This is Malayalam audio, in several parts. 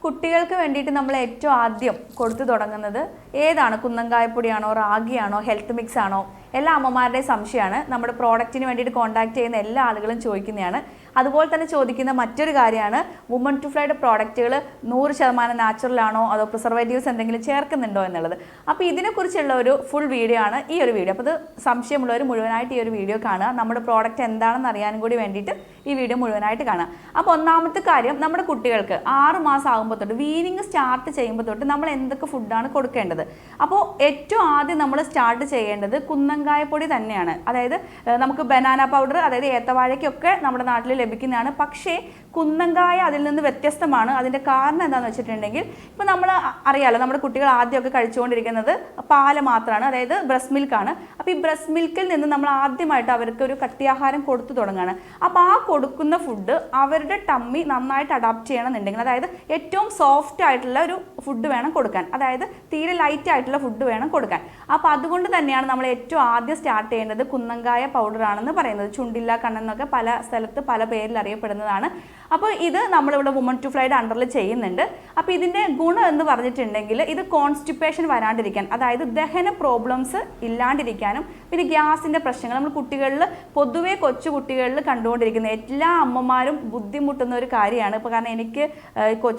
കുട്ടികൾക്ക് വേണ്ടിയിട്ട് നമ്മൾ ഏറ്റവും ആദ്യം കൊടുത്തു തുടങ്ങുന്നത് ഏതാണ്? കുന്നങ്കായപ്പൊടിയാണോ, റാഗിയാണോ, ഹെൽത്ത് മിക്സ് ആണോ? എല്ലാ അമ്മമാരുടെയും സംശയമാണ്. നമ്മുടെ പ്രോഡക്റ്റിന് വേണ്ടിയിട്ട് കോൺടാക്ട് ചെയ്യുന്ന എല്ലാ ആളുകളും ചോദിക്കുന്നതാണ്. അതുപോലെ തന്നെ ചോദിക്കുന്ന മറ്റൊരു കാര്യമാണ് വുമൺ ടു ഫ്ലൈയുടെ പ്രോഡക്റ്റുകൾ 100% നാച്ചുറൽ ആണോ അതോ പ്രിസർവേറ്റീവ്സ് എന്തെങ്കിലും ചേർക്കുന്നുണ്ടോ എന്നുള്ളത്. അപ്പോൾ ഇതിനെക്കുറിച്ചുള്ള ഒരു ഫുൾ വീഡിയോ ആണ് ഈ ഒരു വീഡിയോ. അപ്പോൾ ഇത് സംശയമുള്ളവർ മുഴുവനായിട്ട് ഈ ഒരു വീഡിയോ കാണുക. നമ്മുടെ പ്രോഡക്റ്റ് എന്താണെന്ന് അറിയാനും കൂടി വേണ്ടിയിട്ട് ഈ വീഡിയോ മുഴുവനായിട്ട് കാണുക. അപ്പോൾ ഒന്നാമത്തെ കാര്യം, നമ്മുടെ കുട്ടികൾക്ക് 6 മാസം ആകുമ്പോൾ തൊട്ട് വീനിങ് സ്റ്റാർട്ട് ചെയ്യുമ്പോൾ തൊട്ട് നമ്മൾ എന്തൊക്കെ ഫുഡാണ് കൊടുക്കേണ്ടത്? അപ്പോൾ ഏറ്റവും ആദ്യം നമ്മൾ സ്റ്റാർട്ട് ചെയ്യേണ്ടത് കുന്നങ്കായപ്പൊടി തന്നെയാണ്. അതായത് നമുക്ക് ബനാന പൗഡർ, അതായത് ഏത്തവാഴയ്ക്കൊക്കെ നമ്മുടെ നാട്ടിൽ ലഭിക്കുന്നതാണ്. പക്ഷേ കുന്നങ്കായ അതിൽ നിന്ന് വ്യത്യസ്തമാണ്. അതിൻ്റെ കാരണം എന്താണെന്ന് വെച്ചിട്ടുണ്ടെങ്കിൽ, ഇപ്പോൾ നമ്മൾ അറിയാമല്ലോ, നമ്മുടെ കുട്ടികൾ ആദ്യമൊക്കെ കഴിച്ചുകൊണ്ടിരിക്കുന്നത് പാല് മാത്രമാണ്, അതായത് ബ്രസ്റ്റ് മിൽക്കാണ്. അപ്പോൾ ഈ ബ്രസ്റ്റ് മിൽക്കിൽ നിന്ന് നമ്മൾ ആദ്യമായിട്ട് അവർക്ക് ഒരു കട്ടിയാഹാരം കൊടുത്തു തുടങ്ങുകയാണ്. അപ്പോൾ ആ കൊടുക്കുന്ന ഫുഡ് അവരുടെ ടമ്മി നന്നായിട്ട് അഡാപ്റ്റ് ചെയ്യണമെന്നുണ്ടെങ്കിൽ, അതായത് ഏറ്റവും സോഫ്റ്റ് ആയിട്ടുള്ള ഒരു ഫുഡ് വേണം കൊടുക്കാൻ, അതായത് തീരെ ലൈറ്റ് ആയിട്ടുള്ള ഫുഡ് വേണം കൊടുക്കാൻ. അപ്പോൾ അതുകൊണ്ട് തന്നെയാണ് നമ്മൾ ഏറ്റവും ആദ്യം സ്റ്റാർട്ട് ചെയ്യേണ്ടത് കുന്നങ്കായ പൗഡർ ആണെന്ന് പറയുന്നത്. ചുണ്ടില്ല കണ്ണെന്നൊക്കെ പല സ്ഥലത്ത് പല പേരിൽ അറിയപ്പെടുന്നതാണ്. അപ്പോൾ ഇത് നമ്മളിവിടെ വുമൺ ടു ഫ്ലൈയുടെ അണ്ടറിൽ ചെയ്യുന്നുണ്ട്. അപ്പോൾ ഇതിൻ്റെ ഗുണം എന്ന് പറഞ്ഞിട്ടുണ്ടെങ്കിൽ, ഇത് കോൺസ്റ്റിപ്പേഷൻ വരാണ്ടിരിക്കാൻ, അതായത് ദഹന പ്രോബ്ലംസ് ഇല്ലാണ്ടിരിക്കാനും, പിന്നെ ഗ്യാസിൻ്റെ പ്രശ്നങ്ങൾ നമ്മൾ കുട്ടികളിൽ പൊതുവേ കൊച്ചു കുട്ടികളിൽ കണ്ടുകൊണ്ടിരിക്കുന്ന എല്ലാ അമ്മമാരും ബുദ്ധിമുട്ടുന്ന ഒരു കാര്യമാണ്. ഇപ്പോൾ കാരണം എനിക്ക്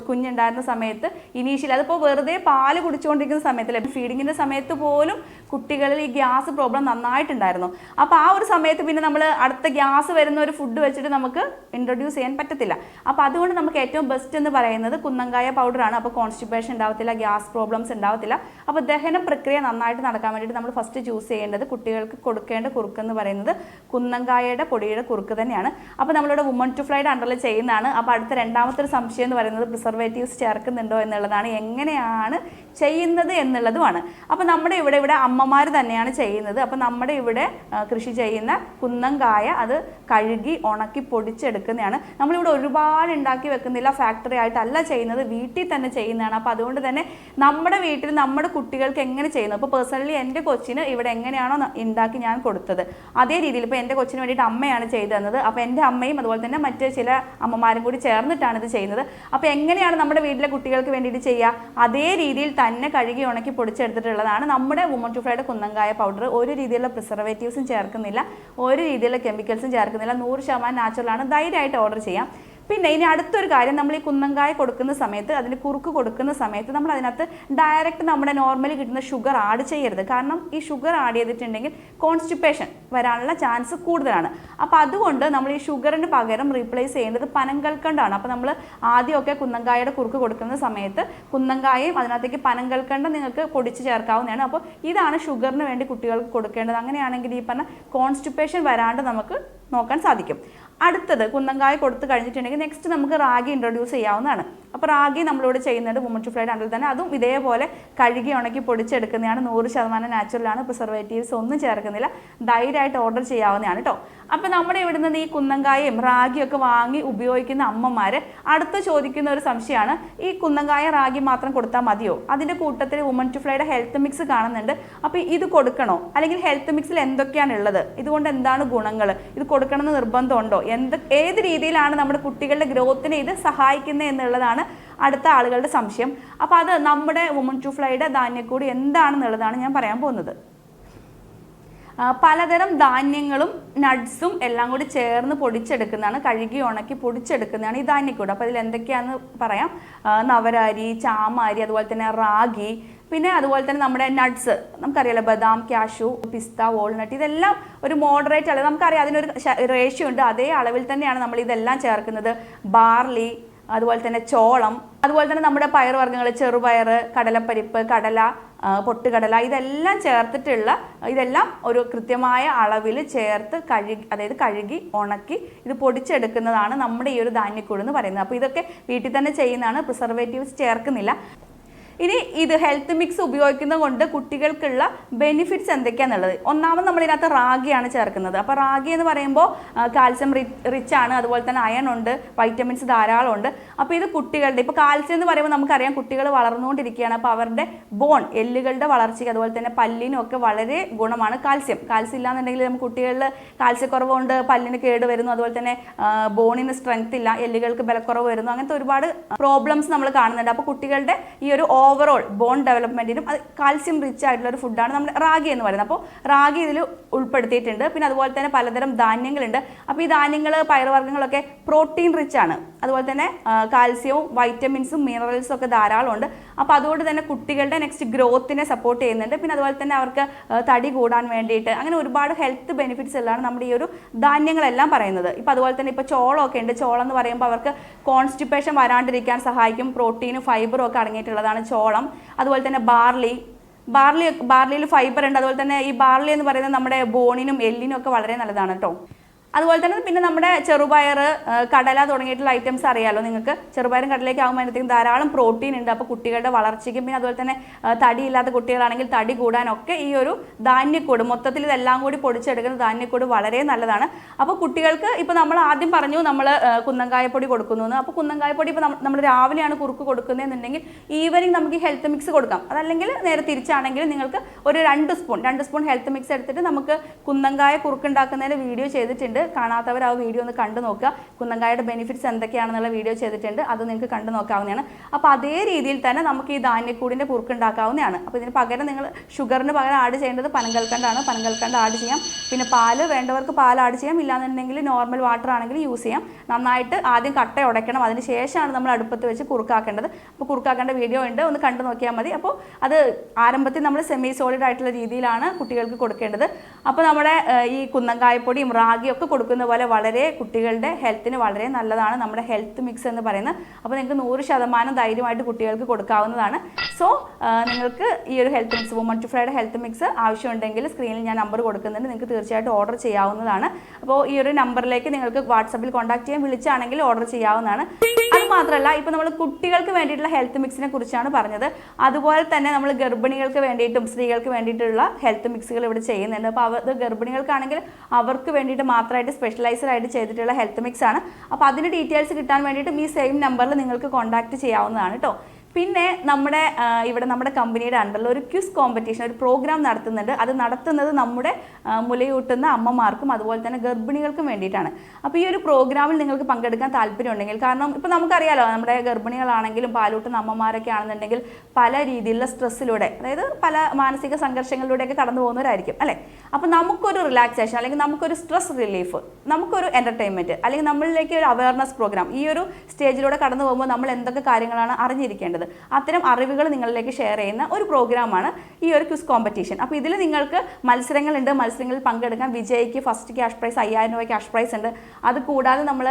കുഞ്ഞുണ്ടായിരുന്ന സമയത്ത് ഇനീഷ്യലി, അതിപ്പോൾ വെറുതെ പാല് കുടിച്ചുകൊണ്ടിരിക്കുന്ന സമയത്ത്, ഫീഡിങ്ങിൻ്റെ സമയത്ത് പോലും കുട്ടികളിൽ ഈ ഗ്യാസ് പ്രോബ്ലം നന്നായിട്ടുണ്ടായിരുന്നു. അപ്പോൾ ആ ഒരു സമയത്ത് പിന്നെ നമ്മൾ അടുത്ത ഗ്യാസ് വരുന്ന ഒരു ഫുഡ് വെച്ചിട്ട് നമുക്ക് ഇൻട്രൊഡ്യൂസ് ചെയ്യാൻ പറ്റത്തില്ല. അപ്പോൾ അതുകൊണ്ട് നമുക്ക് ഏറ്റവും ബെസ്റ്റ് എന്ന് പറയുന്നത് കുന്നങ്കായ പൗഡറാണ്. അപ്പോൾ കോൺസ്റ്റിപ്പേഷൻ ഉണ്ടാവത്തില്ല, ഗ്യാസ് പ്രോബ്ലംസ് ഉണ്ടാവത്തില്ല. അപ്പോൾ ദഹന പ്രക്രിയ നന്നായിട്ട് നടക്കാൻ വേണ്ടിയിട്ട് നമ്മൾ ഫസ്റ്റ് ചൂസ് ചെയ്യേണ്ടത്, കുട്ടികൾക്ക് കൊടുക്കേണ്ട കുറുക്ക് എന്ന് പറയുന്നത് കുന്നങ്കായയുടെ പൊടിയുടെ കുറുക്ക് തന്നെയാണ്. അപ്പോൾ നമ്മളിവിടെ വുമൺ ടു ഫ്ലൈയുടെ അണ്ടറിൽ ചെയ്യുന്നതാണ്. അപ്പോൾ അടുത്ത രണ്ടാമത്തെ ഒരു സംശയം എന്ന് പറയുന്നത് പ്രിസർവേറ്റീവ്സ് ചേർക്കുന്നുണ്ടോ എന്നുള്ളതാണ്. എങ്ങനെയാണ് ചെയ്യുന്നത് എന്നുള്ളതുമാണ്. അപ്പോൾ നമ്മുടെ ഇവിടെ അമ്മമാർ തന്നെയാണ് ചെയ്യുന്നത്. അപ്പോൾ നമ്മുടെ ഇവിടെ കൃഷി ചെയ്യുന്ന കുന്നങ്കായ അത് കഴുകി ഉണക്കി പൊടിച്ചെടുക്കുന്നതാണ്. നമ്മളിവിടെ ഒരുപാട് ഉണ്ടാക്കി വെക്കുന്നില്ല, ഫാക്ടറി ആയിട്ടല്ല ചെയ്യുന്നത്, വീട്ടിൽ തന്നെ ചെയ്യുന്നതാണ്. അപ്പോൾ അതുകൊണ്ട് തന്നെ നമ്മുടെ വീട്ടിൽ നമ്മുടെ കുട്ടികൾക്ക് എങ്ങനെ ചെയ്യുന്നു, ഇപ്പോൾ പേഴ്സണലി എൻ്റെ കൊച്ചിന് ഇവിടെ എങ്ങനെയാണോ ഉണ്ടാക്കി ഞാൻ കൊടുത്തത് അതേ രീതിയിൽ, ഇപ്പോൾ എൻ്റെ കൊച്ചിന് വേണ്ടിയിട്ട് അമ്മയാണ് ചെയ്തു തന്നത്. അപ്പോൾ എൻ്റെ അമ്മയും അതുപോലെ തന്നെ മറ്റ് ചില അമ്മമാരും കൂടി ചേർന്നിട്ടാണ് ഇത് ചെയ്യുന്നത്. അപ്പോൾ എങ്ങനെയാണ് നമ്മുടെ വീട്ടിലെ കുട്ടികൾക്ക് വേണ്ടിയിട്ട് ചെയ്യുക, അതേ രീതിയിൽ തന്നെ കഴുകി ഉണക്കി പൊടിച്ചെടുത്തിട്ടുള്ളതാണ് നമ്മുടെ വുമൺ ടു ഫ്ലൈയുടെ കുന്നങ്കായ പൗഡർ. ഒരു രീതിയിലുള്ള പ്രിസർവേറ്റീവ്സും ചേർക്കുന്നില്ല, ഒരു രീതിയിലുള്ള കെമിക്കൽസും ചേർക്കുന്നില്ല, 100% നാച്ചുറലാണ്. ധൈര്യമായിട്ട് ഓർഡർ ചെയ്യാം. പിന്നെ ഇനി അടുത്തൊരു കാര്യം, നമ്മൾ ഈ കുന്നങ്കായ കൊടുക്കുന്ന സമയത്ത്, അതിന് കുറുക്ക് കൊടുക്കുന്ന സമയത്ത് നമ്മൾ അതിനകത്ത് ഡയറക്റ്റ് നമ്മുടെ നോർമലി കിട്ടുന്ന ഷുഗർ ആഡ് ചെയ്യരുത്. കാരണം ഈ ഷുഗർ ആഡ് ചെയ്തിട്ടുണ്ടെങ്കിൽ കോൺസ്റ്റിപ്പേഷൻ വരാനുള്ള ചാൻസ് കൂടുതലാണ്. അപ്പോൾ അതുകൊണ്ട് നമ്മൾ ഈ ഷുഗറിന് പകരം റീപ്ലേസ് ചെയ്യേണ്ടത് പനങ്കൽക്കണ്ടാണ്. അപ്പോൾ നമ്മൾ ആദ്യമൊക്കെ കുന്നങ്കായയുടെ കുറുക്ക് കൊടുക്കുന്ന സമയത്ത് കുന്നങ്കായയും അതിനകത്തേക്ക് പനങ്കൽക്കണ്ടം നിങ്ങൾക്ക് പൊടിച്ച് ചേർക്കാവുന്നതാണ്. അപ്പോൾ ഇതാണ് ഷുഗറിന് വേണ്ടി കുട്ടികൾക്ക് കൊടുക്കേണ്ടത്. അങ്ങനെയാണെങ്കിൽ ഈ പറഞ്ഞ കോൺസ്റ്റിപ്പേഷൻ വരാണ്ട് നമുക്ക് നോക്കാൻ സാധിക്കും. അടുത്തത് കുന്നങ്കായ കൊടുത്തു കഴിഞ്ഞിട്ടുണ്ടെങ്കിൽ നെക്സ്റ്റ് നമുക്ക് റാഗി ഇൻട്രൊഡ്യൂസ് ചെയ്യാവുന്നതാണ്. അപ്പോൾ റാഗി നമ്മളിവിടെ ചെയ്യുന്നത് വുമൺ ടു ഫ്ലൈയുടെ അണ്ടറിൽ തന്നെ, അതും ഇതേപോലെ കഴുകി ഉണക്കി പൊടിച്ചെടുക്കുന്നതാണ്. 100% നാച്ചുറലാണ്, പ്രിസർവേറ്റീവ്സ് ഒന്നും ചേർക്കുന്നില്ല. ധൈര്യമായിട്ട് ഓർഡർ ചെയ്യാവുന്നതാണ് കേട്ടോ. അപ്പോൾ നമ്മുടെ ഇവിടെ നിന്ന് ഈ കുന്നങ്കായയും റാഗിയും ഒക്കെ വാങ്ങി ഉപയോഗിക്കുന്ന അമ്മമാർ അടുത്ത് ചോദിക്കുന്ന ഒരു സംശയമാണ്, ഈ കുന്നങ്കായ റാഗി മാത്രം കൊടുത്താൽ മതിയോ? അതിൻ്റെ കൂട്ടത്തിൽ വുമൺ ടു ഫ്ലൈയുടെ ഹെൽത്ത് മിക്സ് കാണുന്നുണ്ട്. അപ്പോൾ ഇത് കൊടുക്കണോ? അല്ലെങ്കിൽ ഹെൽത്ത് മിക്സിൽ എന്തൊക്കെയാണ് ഉള്ളത്, ഇതുകൊണ്ട് എന്താണ് ഗുണങ്ങൾ, ഇത് കൊടുക്കണമെന്ന് നിർബന്ധമുണ്ടോ, ഏത് രീതിയിലാണ് നമ്മുടെ കുട്ടികളുടെ ഗ്രോത്തിനെ ഇത് സഹായിക്കുന്നത് എന്നുള്ളതാണ് അടുത്ത ആളുകളുടെ സംശയം. അപ്പോൾ അത് നമ്മുടെ വുമൺ ടു ഫ്ലൈയുടെ ധാന്യക്കൂടി എന്താണെന്നുള്ളതാണ് ഞാൻ പറയാൻ പോകുന്നത്. പലതരം ധാന്യങ്ങളും നട്ട്സും എല്ലാം കൂടി ചേർന്ന് പൊടിച്ചെടുക്കുന്നതാണ്, കഴുകി ഉണക്കി പൊടിച്ചെടുക്കുന്നതാണ് ഈ ധാന്യക്കൂട്. അപ്പോൾ ഇതിൽ എന്തൊക്കെയാണെന്ന് പറയാം. നവരരി, ചാമരി, അതുപോലെ തന്നെ റാഗി, പിന്നെ അതുപോലെ തന്നെ നമ്മുടെ നട്ട്സ് നമുക്കറിയാലോ, ബദാം, കാഷ്യൂ, പിസ്ത, വാൾനട്ട്, ഇതെല്ലാം ഒരു മോഡറേറ്റ് അളവ്, നമുക്കറിയാം അതിനൊരു റേഷ്യോ ഉണ്ട്. അതേ അളവിൽ തന്നെയാണ് നമ്മൾ ഇതെല്ലാം ചേർക്കുന്നത്. ബാർലി, അതുപോലെ തന്നെ ചോളം, അതുപോലെ തന്നെ നമ്മുടെ പയറുവർഗ്ഗങ്ങൾ, ചെറുപയർ, കടലപ്പരിപ്പ്, കടല, പൊട്ടുകടല, ഇതെല്ലാം ചേർത്തിട്ടുള്ള, ഇതെല്ലാം ഒരു കൃത്യമായ അളവിൽ ചേർത്ത് കഴുകി ഉണക്കി ഇത് പൊടിച്ചെടുക്കുന്നതാണ് നമ്മുടെ ഈ ഒരു ധാന്യക്കൂട് എന്ന് പറയുന്നത്. അപ്പോൾ ഇതൊക്കെ വീട്ടിൽ തന്നെ ചെയ്യുന്നതാണ്, പ്രിസർവേറ്റീവ്സ് ചേർക്കുന്നില്ല. ഇനി ഇത് ഹെൽത്ത് മിക്സ് ഉപയോഗിക്കുന്നത് കൊണ്ട് കുട്ടികൾക്കുള്ള ബെനിഫിറ്റ്സ് എന്തൊക്കെയാണെന്നുള്ളത്. ഒന്നാമത് നമ്മൾ ഇതിനകത്ത് റാഗിയാണ് ചേർക്കുന്നത്. അപ്പോൾ റാഗി എന്ന് പറയുമ്പോൾ കാൽസ്യം റിച്ച് ആണ്, അതുപോലെ തന്നെ അയൺ ഉണ്ട്, വൈറ്റമിൻസ് ധാരാളം ഉണ്ട്. അപ്പോൾ ഇത് കുട്ടികളുടെ ഇപ്പോൾ കാൽസ്യം എന്ന് പറയുമ്പോൾ നമുക്കറിയാം കുട്ടികൾ വളർന്നുകൊണ്ടിരിക്കുകയാണ്. അപ്പോൾ അവരുടെ ബോൺ എല്ലുകളുടെ വളർച്ചയ്ക്ക് അതുപോലെ തന്നെ പല്ലിനും ഒക്കെ വളരെ ഗുണമാണ് കാൽസ്യം. കാൽസ്യം ഇല്ലാന്നുണ്ടെങ്കിൽ നമുക്ക് കുട്ടികളിൽ കാൽസ്യക്കുറവുണ്ട്, പല്ലിന് കേട് വരുന്നു, അതുപോലെ തന്നെ ബോണിന് സ്ട്രെങ്ത് ഇല്ല, എല്ലുകൾക്ക് ബലക്കുറവ് വരുന്നു, അങ്ങനത്തെ ഒരുപാട് പ്രോബ്ലംസ് നമ്മൾ കാണുന്നുണ്ട്. അപ്പോൾ കുട്ടികളുടെ ഈ ഒരു ഓവറോൾ ബോൺ ഡെവലപ്മെന്റിനും അത് കാൽസ്യം റിച്ച് ആയിട്ടുള്ള ഒരു ഫുഡാണ് നമ്മുടെ റാഗി എന്ന് പറയുന്നത്. അപ്പോൾ റാഗി ഇതിൽ ഉൾപ്പെടുത്തിയിട്ടുണ്ട്. പിന്നെ അതുപോലെ തന്നെ പലതരം ധാന്യങ്ങളുണ്ട്. അപ്പോൾ ഈ ധാന്യങ്ങൾ പയറുവർഗ്ഗങ്ങളൊക്കെ പ്രോട്ടീൻ റിച്ച് ആണ്, അതുപോലെ തന്നെ കാൽസ്യവും വൈറ്റമിൻസും മിനറൽസും ഒക്കെ ധാരാളം ഉണ്ട്. അപ്പോൾ അതുകൊണ്ട് തന്നെ കുട്ടികളുടെ നെക്സ്റ്റ് ഗ്രോത്തിനെ സപ്പോർട്ട് ചെയ്യുന്നുണ്ട്. പിന്നെ അതുപോലെ തന്നെ അവർക്ക് തടി കൂടാൻ വേണ്ടിയിട്ട് അങ്ങനെ ഒരുപാട് ഹെൽത്ത് ബെനിഫിറ്റ്സ് എല്ലാം നമ്മുടെ ഈ ഒരു ധാന്യങ്ങളെല്ലാം പറയുന്നത്. ഇപ്പോൾ അതുപോലെ തന്നെ ഇപ്പോൾ ചോളമൊക്കെ ഉണ്ട്. ചോളം എന്ന് പറയുമ്പോൾ അവർക്ക് കോൺസ്റ്റിപ്പേഷൻ വരാണ്ടിരിക്കാൻ സഹായിക്കും. പ്രോട്ടീനും ഫൈബറും ഒക്കെ അടങ്ങിയിട്ടുള്ളതാണ് ചോളം. അതുപോലെ തന്നെ ബാർലിയിൽ ഫൈബർ ഉണ്ട്. അതുപോലെ തന്നെ ഈ ബാർലി എന്ന് പറയുന്നത് നമ്മുടെ ബോണിനും എല്ലിനും ഒക്കെ വളരെ നല്ലതാണ് കേട്ടോ. അതുപോലെ തന്നെ പിന്നെ നമ്മുടെ ചെറുപയർ, കടല തുടങ്ങിയിട്ടുള്ള ഐറ്റംസ് അറിയാമല്ലോ നിങ്ങൾക്ക്. ചെറുപയറും കടലയൊക്കെ ആകുമ്പോഴത്തേക്കും ധാരാളം പ്രോട്ടീൻ ഉണ്ട്. അപ്പോൾ കുട്ടികളുടെ വളർച്ചയ്ക്കും പിന്നെ അതുപോലെ തന്നെ തടിയില്ലാത്ത കുട്ടികളാണെങ്കിൽ തടി കൂടാനൊക്കെ ഈ ഒരു ധാന്യക്കൂട് മൊത്തത്തിൽ ഇതെല്ലാം കൂടി പൊടിച്ചെടുക്കുന്ന ധാന്യക്കൂട് വളരെ നല്ലതാണ്. അപ്പോൾ കുട്ടികൾക്ക് ഇപ്പോൾ നമ്മൾ ആദ്യം പറഞ്ഞു നമ്മൾ കുന്നങ്കായപ്പൊടി കൊടുക്കുന്നു എന്ന്. അപ്പോൾ കുന്നങ്കായപ്പൊടി ഇപ്പോൾ നമ്മൾ രാവിലെയാണ് കുറുക്ക് കൊടുക്കുന്നതെന്നുണ്ടെങ്കിൽ ഈവനിങ് നമുക്ക് ഹെൽത്ത് മിക്സ് കൊടുക്കാം. അതല്ലെങ്കിൽ നേരെ തിരിച്ചാണെങ്കിൽ നിങ്ങൾക്ക് ഒരു 2 സ്പൂൺ ഹെൽത്ത് മിക്സ് എടുത്തിട്ട് നമുക്ക് കുന്നങ്കായ കുറുക്കുണ്ടാക്കുന്നതിന് വീഡിയോ ചെയ്തിട്ടുണ്ട്. കാണാത്തവർ ആ വീഡിയോ ഒന്ന് കണ്ടു നോക്കുക. കുന്നങ്കായയുടെ ബെനിഫിറ്റ്സ് എന്തൊക്കെയാണെന്നുള്ള വീഡിയോ ചെയ്തിട്ടുണ്ട്, അത് നിങ്ങൾക്ക് കണ്ടു നോക്കാവുന്നതാണ്. അപ്പോൾ അതേ രീതിയിൽ തന്നെ നമുക്ക് ഈ ധാന്യക്കൂടിൻ്റെ കുറുക്കുണ്ടാക്കാവുന്നതാണ്. അപ്പോൾ ഇതിന് പകരം നിങ്ങൾ ഷുഗറിന് പകരം ആഡ് ചെയ്യേണ്ടത് പനങ്കൽക്കണ്ടാണ്. പനങ്കൽക്കണ്ട് ആഡ് ചെയ്യാം. പിന്നെ പാല് വേണ്ടവർക്ക് പാൽ ആഡ് ചെയ്യാം, ഇല്ലാന്നുണ്ടെങ്കിൽ നോർമൽ വാട്ടർ ആണെങ്കിൽ യൂസ് ചെയ്യാം. നന്നായിട്ട് ആദ്യം കട്ട ഉടയ്ക്കണം, അതിന് ശേഷമാണ് നമ്മൾ അടുപ്പത്ത് വെച്ച് കുറുക്കാക്കേണ്ടത്. അപ്പോൾ കുറുക്കാക്കേണ്ട വീഡിയോ ഉണ്ട്, ഒന്ന് കണ്ടു നോക്കിയാൽ മതി. അപ്പോൾ അത് ആരംഭത്തിൽ നമ്മൾ സെമി സോളിഡ് ആയിട്ടുള്ള രീതിയിലാണ് കുട്ടികൾക്ക് കൊടുക്കേണ്ടത്. അപ്പോൾ നമ്മുടെ ഈ കുന്നങ്കായപ്പൊടിയും റാഗിയും ഒക്കെ കൊടുക്കുന്ന പോലെ വളരെ കുട്ടികളുടെ ഹെൽത്തിന് വളരെ നല്ലതാണ് നമ്മുടെ ഹെൽത്ത് മിക്സ് എന്ന് പറയുന്നത്. അപ്പോൾ നിങ്ങൾക്ക് 100% ധൈര്യമായിട്ട് കുട്ടികൾക്ക് കൊടുക്കാവുന്നതാണ്. സോ നിങ്ങൾക്ക് ഈ ഒരു ഹെൽത്ത് മിക്സ് വുമൺ ടു ഫ്ലൈയുടെ ഹെൽത്ത് മിക്സ് ആവശ്യമുണ്ടെങ്കിൽ സ്ക്രീനിൽ ഞാൻ നമ്പർ കൊടുക്കുന്നുണ്ട്, നിങ്ങൾക്ക് തീർച്ചയായിട്ടും ഓർഡർ ചെയ്യാവുന്നതാണ്. അപ്പോൾ ഈ ഒരു നമ്പറിലേക്ക് നിങ്ങൾക്ക് വാട്സാപ്പിൽ കോൺടാക്ട് ചെയ്യാൻ, വിളിച്ചാണെങ്കിൽ ഓർഡർ ചെയ്യാവുന്നതാണ്. അത് മാത്രമല്ല ഇപ്പോൾ നമ്മൾ കുട്ടികൾക്ക് വേണ്ടിയിട്ടുള്ള ഹെൽത്ത് മിക്സിനെ കുറിച്ചാണ് പറഞ്ഞത്. അതുപോലെ തന്നെ നമ്മൾ ഗർഭിണികൾക്ക് വേണ്ടിയിട്ടും സ്ത്രീകൾക്ക് വേണ്ടിയിട്ടുള്ള ഹെൽത്ത് മിക്സുകൾ ഇവിടെ ചെയ്യുന്നുണ്ട്. അപ്പോൾ അത് ഗർഭിണികൾക്കാണെങ്കിൽ അവർക്ക് വേണ്ടിയിട്ട് മാത്രമായിട്ട് സ്പെഷ്യലൈസ്ഡ് ആയിട്ട് ചെയ്തിട്ടുള്ള ഹെൽത്ത് മിക്സ് ആണ്. അപ്പോൾ അതിൻ്റെ ഡീറ്റെയിൽസ് കിട്ടാൻ വേണ്ടിയിട്ടും ഈ സെയിം നമ്പറിൽ നിങ്ങൾക്ക് കോൺടാക്ട് ചെയ്യാവുന്നതാണ് കേട്ടോ. പിന്നെ നമ്മുടെ കമ്പനിയുടെ അണ്ടറിൽ ഒരു ക്വിസ് കോമ്പറ്റീഷൻ, ഒരു പ്രോഗ്രാം നടത്തുന്നുണ്ട്. അത് നടത്തുന്നത് നമ്മുടെ മുലയൂട്ടുന്ന അമ്മമാർക്കും അതുപോലെ തന്നെ ഗർഭിണികൾക്കും വേണ്ടിയിട്ടാണ്. അപ്പോൾ ഈ ഒരു പ്രോഗ്രാമിൽ നിങ്ങൾക്ക് പങ്കെടുക്കാൻ താല്പര്യമുണ്ടെങ്കിൽ, കാരണം ഇപ്പോൾ നമുക്കറിയാലോ നമ്മുടെ ഗർഭിണികളാണെങ്കിലും പാലൂട്ടുന്ന അമ്മമാരൊക്കെ ആണെന്നുണ്ടെങ്കിൽ പല രീതിയിലുള്ള സ്ട്രെസ്സിലൂടെ, അതായത് പല മാനസിക സംഘർഷങ്ങളിലൂടെയൊക്കെ കടന്നു പോകുന്നവരായിരിക്കും അല്ലേ. അപ്പോൾ നമുക്കൊരു റിലാക്സേഷൻ അല്ലെങ്കിൽ നമുക്കൊരു സ്ട്രെസ് റിലീഫ്, നമുക്കൊരു എൻ്റർടൈൻമെൻറ്റ് അല്ലെങ്കിൽ നമ്മളിലേക്ക് ഒരു അവയർനെസ് പ്രോഗ്രാം ഈ ഒരു സ്റ്റേജിലൂടെ കടന്നു പോകുമ്പോൾ നമ്മൾ എന്തൊക്കെ കാര്യങ്ങളാണ് അറിഞ്ഞിരിക്കേണ്ടത്, അത്തരം അറിവുകൾ നിങ്ങളിലേക്ക് ഷെയർ ചെയ്യുന്ന ഒരു പ്രോഗ്രാമാണ് ഈ ഒരു ക്വിസ് കോമ്പറ്റീഷൻ. അപ്പോൾ ഇതിൽ നിങ്ങൾക്ക് മത്സരങ്ങളുണ്ട്. മത്സരങ്ങളിൽ പങ്കെടുക്കാൻ വിജയിക്ക് ഫസ്റ്റ് ക്യാഷ് പ്രൈസ് 5000 രൂപ ക്യാഷ് പ്രൈസ് ഉണ്ട്. അത് കൂടാതെ നമ്മൾ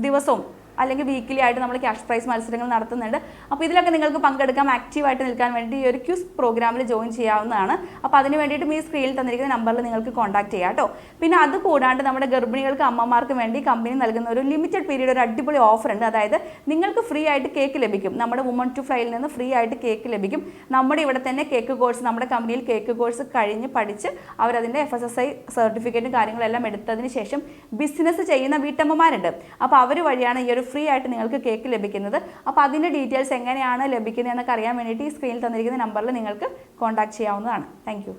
ദിവസവും അല്ലെങ്കിൽ വീക്കിലി ആയിട്ട് നമ്മൾ ക്യാഷ് പ്രൈസ് മത്സരങ്ങൾ നടത്തുന്നുണ്ട്. അപ്പോൾ ഇതിലൊക്കെ നിങ്ങൾക്ക് പങ്കെടുക്കാം, ആക്റ്റീവായിട്ട് നിൽക്കാൻ വേണ്ടി ഈ ഒരു ക്വിസ് പ്രോഗ്രാമിൽ ജോയിൻ ചെയ്യാവുന്നതാണ്. അപ്പോൾ അതിന് വേണ്ടിയിട്ടും ഈ സ്ക്രീനിൽ തന്നിരിക്കുന്ന നമ്പറിൽ നിങ്ങൾക്ക് കോൺടാക്ട് ചെയ്യാം കേട്ടോ. പിന്നെ അത് കൂടാണ്ട് നമ്മുടെ ഗർഭിണികൾക്ക് അമ്മമാർക്ക് വേണ്ടി കമ്പനി നൽകുന്ന ഒരു ലിമിറ്റഡ് പീരീഡ് ഒരു അടിപൊളി ഓഫർ ഉണ്ട്. അതായത് നിങ്ങൾക്ക് ഫ്രീ ആയിട്ട് കേക്ക് ലഭിക്കും. നമ്മുടെ വുമൺ ടു ഫ്ലൈയിൽ നിന്ന് ഫ്രീ ആയിട്ട് കേക്ക് ലഭിക്കും. നമ്മുടെ ഇവിടെ തന്നെ കേക്ക് കോഴ്സ്, നമ്മുടെ കമ്പനിയിൽ കേക്ക് കോഴ്സ് കഴിഞ്ഞ് പഠിച്ച് അവരതിൻ്റെ FSSAI സർട്ടിഫിക്കറ്റും കാര്യങ്ങളെല്ലാം എടുത്തതിന് ശേഷം ബിസിനസ് ചെയ്യുന്ന വീട്ടമ്മമാരുണ്ട്. അപ്പോൾ അവർ വഴിയാണ് ഈ ഒരു ഫ്രീ ആയിട്ട് നിങ്ങൾക്ക് കേക്ക് ലഭിക്കുന്നത്. അപ്പോൾ അതിൻ്റെ ഡീറ്റെയിൽസ് എങ്ങനെയാണ് ലഭിക്കുന്നത് എന്നൊക്കെ അറിയാൻ വേണ്ടിയിട്ട് ഈ സ്ക്രീനിൽ തന്നിരിക്കുന്ന നമ്പറിൽ നിങ്ങൾക്ക് കോൺടാക്ട് ചെയ്യാവുന്നതാണ്. താങ്ക്